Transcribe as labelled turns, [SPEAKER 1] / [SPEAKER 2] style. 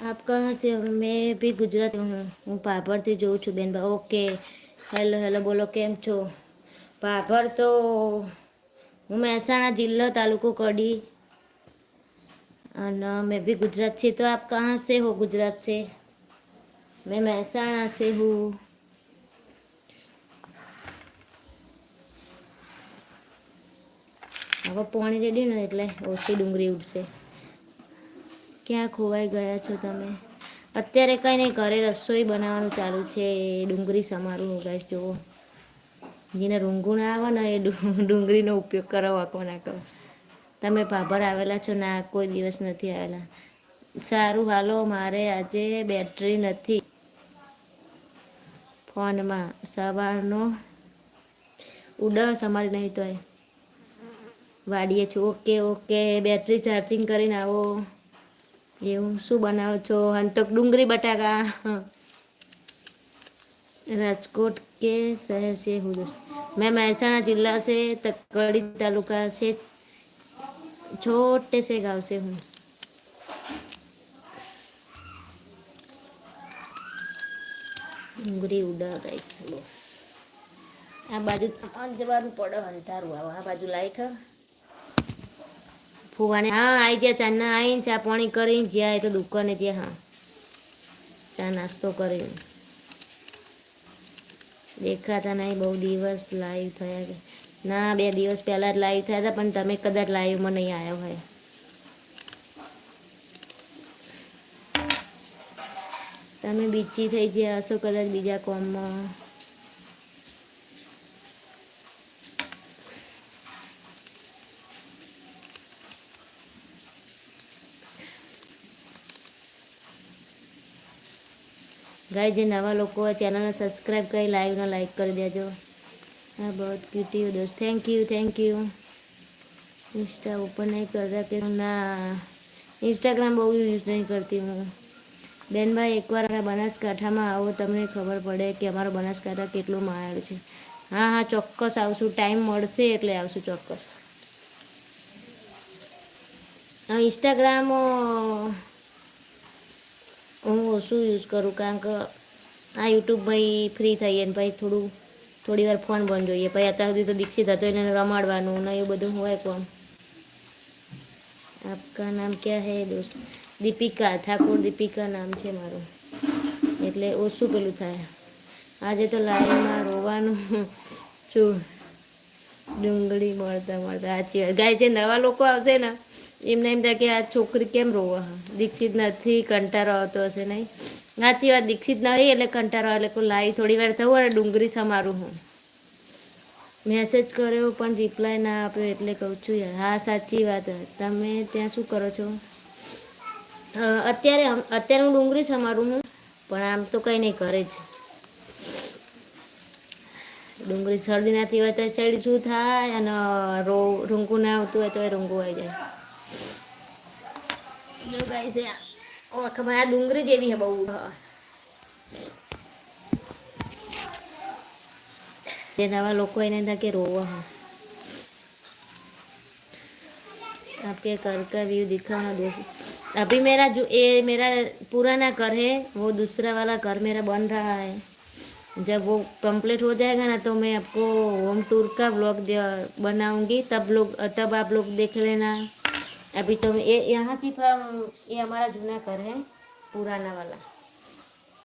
[SPEAKER 1] आप कहाँ से हो? मैं भी गुजरात हूँ. હું પાભરથી જોઉં છું બેન. ઓકે, હેલો હેલો, બોલો કેમ છો? પાભર તો હું મહેસાણા જિલ્લો તાલુકો કડી અને मैं भी गुजरात से. तो आप कहाँ से हो गुजरात से? मैं મહેસાણા से हूँ. હવે પાણી રેડી ને એટલે ઓછી ડુંગળી ઉઠશે. ક્યાં ખોવાઈ ગયા છો તમે? અત્યારે કંઈ નહીં, ઘરે રસોઈ બનાવવાનું ચાલુ છે. ડુંગળી સમારું ગાઈસ જુઓ. જેને રૂંગું ના આવે ને એ ડુંગળીનો ઉપયોગ કરો, વાંકો ના કરો. તમે પાભર આવેલા છો? ના, કોઈ દિવસ નથી આવેલા. સારું હાલો, મારે આજે બેટરી નથી ફોનમાં. સવારનો ઉડાસ અમારી નહીં તોય વાડીએ છું. ઓકે ઓકે, બેટરી ચાર્જિંગ કરીને આવો. એવું શું બનાવો છો? હંતક ડુંગળી બટાકા. राजकोट के शहर से हूँ दोस्त. मैं महसाणा जिला से तकड़ी तालुका से छोटे से गांव से हूँ. ડુંગળી ઉડા ગાઈસ. આ બાજુ જવાનું પડે અંધારું આવે. આ બાજુ લાઈટ ફુવાને હા આવી ગયા. ચાના આવીને ચા પાણી કરીને જ્યાં તો દુકાને જ્યાં હા ચા નાસ્તો કરીને દેખાતા નહીં. બહુ દિવસ લાઈવ થયા કે ના, 2 દિવસ પહેલાં જ લાઈવ થયા હતા, પણ તમે કદાચ લાઈવમાં નહીં આવ્યો હોય. તમે બીજી થઈ ગયા હશો કદાચ બીજા કોમમાં. ગાય જે નવા લોકો હોય ચેનલને સબસ્ક્રાઈબ કરી લાઈવને લાઈક કરી દેજો. હા, બહુ ક્યુટી હો દોસ્ત. Thank you. इंस्टा ओपन नहीं करता कि ना, इंस्टाग्राम बहुत यूज नहीं करती हूँ. બેન ભાઈ એકવાર અમારા બનાસકાંઠામાં આવો, તમને ખબર પડે કે અમારો બનાસકાંઠા કેટલું માયાળું છે. હા હા, ચોક્કસ આવશું. ટાઈમ મળશે એટલે આવશું ચોક્કસ. ઇન્સ્ટાગ્રામ હું ઓછું યુઝ કરું, કારણ કે આ યુટ્યુબ ભાઈ ફ્રી થઈએ ને ભાઈ થોડી વાર ફોન બંધ જોઈએ. પછી અત્યાર સુધી તો દીક્ષિત હતો એને રમાડવાનું ને એવું બધું હોય. કોમ આપકા નામ ક્યાં હે દોસ્ત? દીપિકા ઠાકોર. દીપિકા નામ છે મારું, એટલે ઓછું પેલું થાય. આજે તો લાઈવમાં રોવાનું છું ડુંગળી મળતા સાચી વાત. ગાય જે નવા લોકો આવશે ને એમને એમ થાય કે આ છોકરી કેમ રોવા, દીક્ષિત નથી, કંટાળો આવતો હશે. નહીં, સાચી વાત. દીક્ષિત નહીં એટલે કંટાળો આવે. એટલે લાઈવ થોડી વાર થવું અને ડુંગળી સમારું. હું મેસેજ કર્યો પણ રિપ્લાય ના આપ્યો એટલે કહું છું યાર. હા, સાચી વાત. તમે ત્યાં શું કરો છો અત્યારે? હું ડુંગળી સમારું હું, પણ આમ તો કંઈ નહીં, કરે જ. ડુંગળી શરદી નાથી હોય તો શરદી શું થાય, અને રૂંગું ના આવતું હોય તો રૂંગું આવી જાય. જો ગાય છે ઓખમાં આ ડુંગળી જેવી હે બહુ. જે નવા લોકો એને था कि रोवा है. आपके घर का व्यू दिखाना दोस्त. अभी मेरा पुराना घर है, वो दूसरा वाला घर मेरा बन रहा है. जब वो कंप्लीट हो जाएगा ना तो मैं आपको होम टूर का व्लॉग बनाऊंगी, तब आप लोग देख लेना. अभी तो ये यहाँ सिर्फ ये हमारा जूना घर है, पुराना वाला.